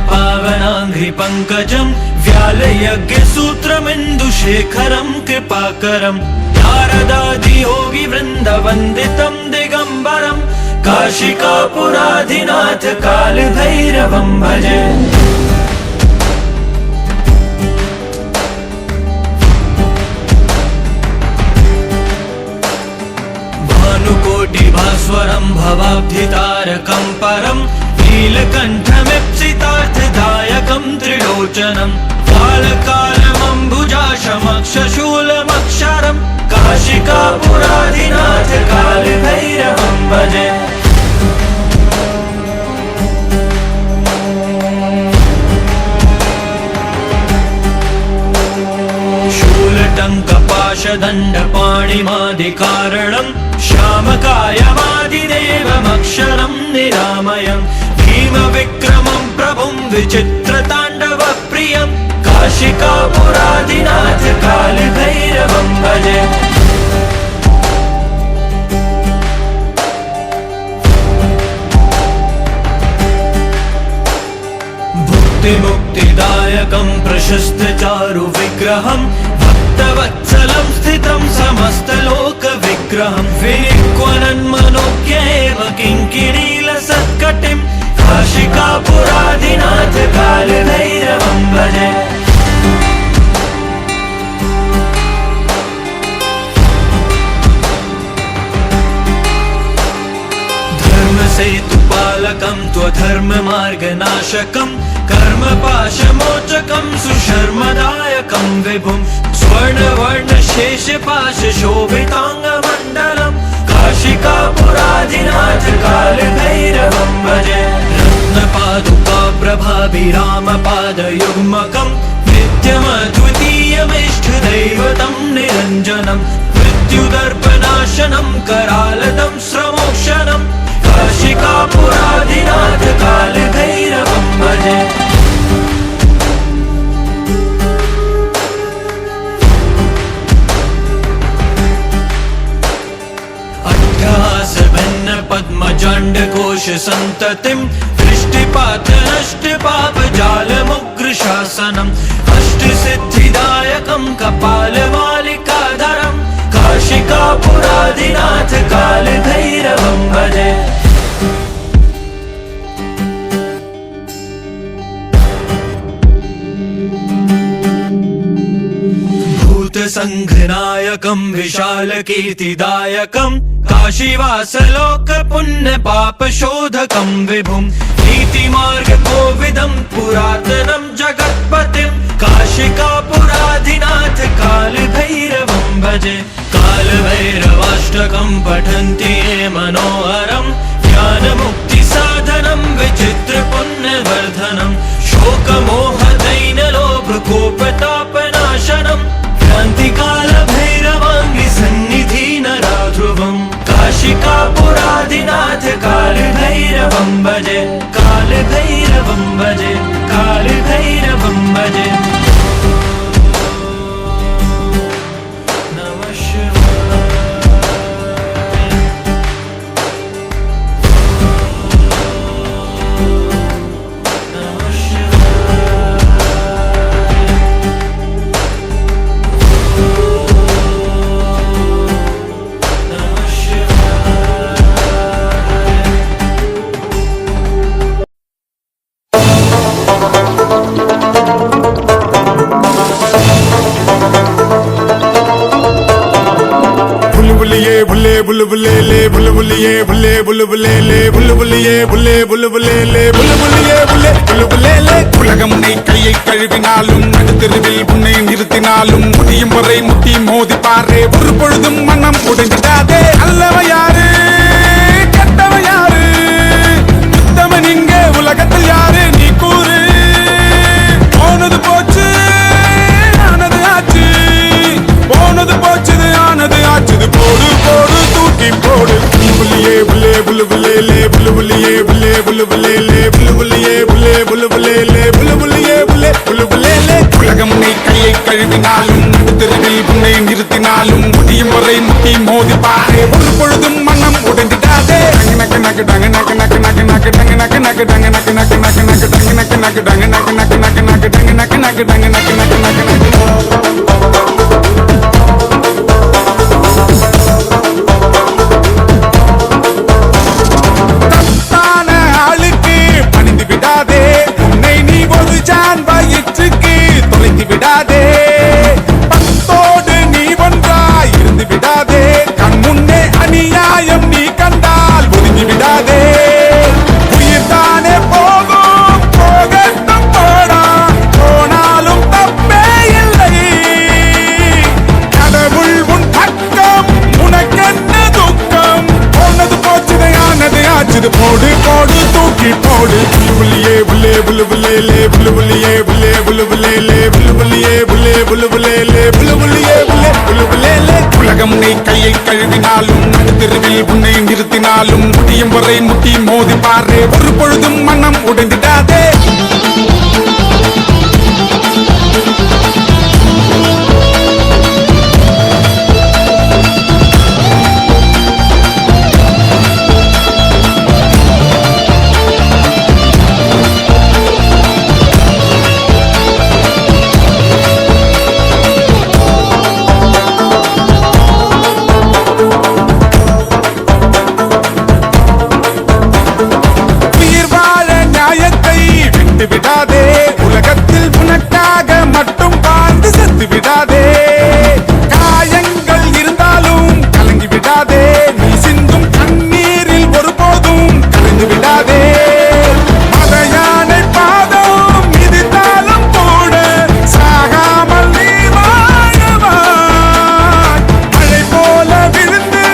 पावनांघ्रि पंकजं व्यालयज्ञसूत्रमिन्दुशेखरं कृपाकरं नारदादियोगी वृन्दवन्दितं दिगम्बरं काशिकापुराधिनाथ कालभैरवं भजे। भानुकोटिभास्वरं भवाब्धितारकं परं नीलकण्ठमीप्सितार्थदायकं त्रिलोचनं कालकालमम्बुजाशमक्षशूलमक्षरं काशिकापुराधिनाथ कालभैरवं भजे। शूलटङ्कपाशदण्डपाणिमादिकारणं श्यामकायमादिदेवमक्षरं निरामयं भीमविक्रमं प्रभुं विचित्रताण्डवप्रियं काशिकापुराधिनाथ कालभैरवं भजे। भुक्तिमुक्तिदायकं प्रशस्तचारुविग्रहं भक्तवत्सलं स्थितं समस्तलोकविग्रहं विनिक्वनन्मनोज्ञैव किङ्किणीलसत्कटिं काशिकापुराधिनाथ कालभैरवं भजे। धर्मसेतुपालकं त्वधर्ममार्गनाशकं कर्मपाशमोचकं सुशर्मदायकं विभुं स्वर्णवर्णशेषपाशशोभिताङ्गमण्डलं काशिकापुराधिनाथ कालभैरवं भजे। रत्नपादुकाप्रभाभिरामपादयुग्मकं नित्यमद्वितीयमिष्टदैवतं निरञ्जनं मृत्युदर्पनाशनं करालदं श्रमोक्षणं काशिकापुराधिनाथ कालभैरवं भजे। पद्मजाण्डकोशसन्ततिं दृष्टिपातनष्टपापजालमुग्रशासनम् अष्टसिद्धिदायकं कपालमालिकाधरं काशिकापुराधिनाथ कालभैरवं भजे। भूतसङ्घनायकं विशालकीर्तिदायकं काशीवासलोकपुण्यपापशोधकं विभुं नीतिमार्गकोविदं पुरातनं जगत्पतिं काशिकापुराधिनाथ कालभैरवं भजे। कालभैरवाष्टकं पठन्ति ये मनोहरं ज्ञानमुक्तिसाधनं विचित्रपुण्यवर्धनं शोकमोहदैन्यलोभकोपतापनाशनं क्रान्तिकालभैरवाङ्घ्रिसन्निधिनराध्रुवं काशिकापुराधिनाथ कालभैरवं भजे। कालभैरवं भजे, कालभैरवं भजे। नमः शिवाय। नमः बुलबुले ले बुलबुलिए बुले बुलबुले ले बुलबुलिए बुले बुलबुले ले बुलबुलिए बुले बुलबुले ले உலகம் உன்னை கையை கழுவினாலும் நடுத்தெருவில் உன்னை நிறுத்தினாலும் முடியும் வரை முட்டி மோதி பாரே ஒரு பொழுதும் மனம் உடைஞ்சிடாதே அல்லவ யாரு கெட்டவ யாரு உத்தமன் இங்கே உலகத்தில் யாரு நீ கூறு போனது போச்சு ஆனது ஆச்சு போனது போச்சுது ஆனது ஆச்சுது போடு போடு தூக்கி போடு புலியே புலே புலுபுலே லே புலுபுலியே புலே புலுபுலே லே புலுபுலியே புலே புலுபுலே லே புலுபுலியே புலே புலுபுலே லே உலகம் உன்னை கையை கழுவினாலும் நடுத்தெருவில் உன்னை நிறுத்தினாலும் முடியும் வரை முட்டி மோதி பாரே ஒரு பொழுதும் மனம் உடைந்திடாதே நக்கு நக்கு நக்கு நக்கு நக்கு நக்கு நக்கு நக்கு நக்கு நக்கு நக்கு நக்கு நக்கு நக்கு நக்கு நக்கு டங்கு நக்கு நக்கு நக்கு நக்கு டங்கு நக்கு நக்கு டங்கு நக்கு நக்கு நக்கு நக்கு தத்தான ஆளுக்கு பணிந்து விடாதே, உன்னை நீ ஒரு ஜான் வயிற்றுக்கு தொலைத்து விடாதே, பத்தோடு நீ ஒன்றாய் இருந்து விடாதே, கண் முன்னே அநியாயம் நீ கண்டால் ஒதுங்கி விடாதே, உயிர் தானே போகும் போகட்டும் போடா, போனாலும் தப்பே இல்லை, கடவுள் உன் பக்கம் உனக்கென்ன துக்கம், போனது போச்சுது ஆனது ஆச்சுது, போடு போடு தூக்கி போடு, புள்ளியே புள்ளே புல்லு புல்லேலே புல்லு புள்ளியே புள்ளே புல்லு புல்லேலே புல்லு புள்ளியே புள்ளே புல்லு புல்லேலே புல்லு புள்ளியே புள்ளே புல்லு புல்லேலே. உலகம் உன்னை கையை கழுவினாலும் தெருவில் உன்னை நிறுத்தினாலும் முடியும் வரை முட்டி மோதி பாரு, ஒரு பொழுதும் மனம் உடைந்திடாதே. விடாதே, உலகத்தில் உனக்காக மட்டும் வாழ்ந்து செத்து விடாதே, காயங்கள் இருந்தாலும் கலங்கி விடாதே, நீ சிந்தும் கண்ணீரில் ஒருபோதும் கலந்து விடாதே, மத யானை பாதம் மிதித்தாலும் கூட சாகாமல் நீ வாழ்வாய், மழை போல விழுந்து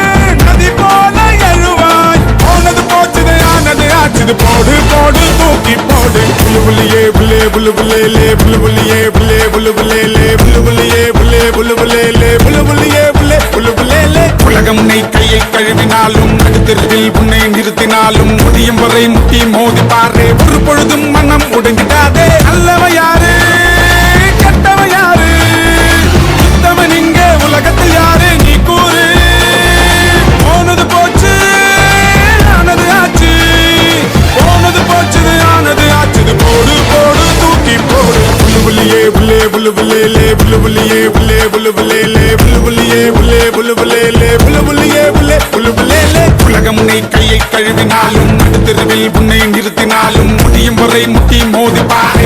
நதி போல எழுவாய், போனது போச்சுது ஆனது ஆச்சுது, போடு போடு தூக்கி போடு, புள்ளியே புள்ளே புல்லு புல்லேலே புல்லு புள்ளியே புள்ளே புல்லு புல்லேலே புல்லு புள்ளியே புள்ளே புல்லு புல்லேலே புல்லு புள்ளியே புள்ளே புல்லு புல்லேலே. உலகம் உன்னை கையை கழுவினாலும் தெருவில் உன்னை நிறுத்தினாலும் முடியும் வரை முட்டி மோதி பாரு, ஒரு பொழுதும் மனம் உடைஞ்சிடாதே. நல்லவ யாரு கெட்டவ யாரு, உத்தமன் இங்கே உலகத்தில் யாரு நீ கூறு, போனது போச்சு ஆனது ஆச்சு, போனது போச்சுது ஆனது ஆச்சுது, போடு போடு தூக்கி போடு, புல்லு புள்ளியே புள்ளே புல்லு புல்லேலே புல்லு புள்ளியே புள்ளே புல்லு புல்லேலே புல்லு புள்ளியே புள்ளே புல்லு புல்லேலே புல்லு புள்ளியே புள்ளே புல்லு புல்லேலே. உலகம் உன்னை கையை கழுவினாலும் தெருவில் உன்னை நிறுத்தினாலும் முடியும் வரை முட்டி மோதி பாரு,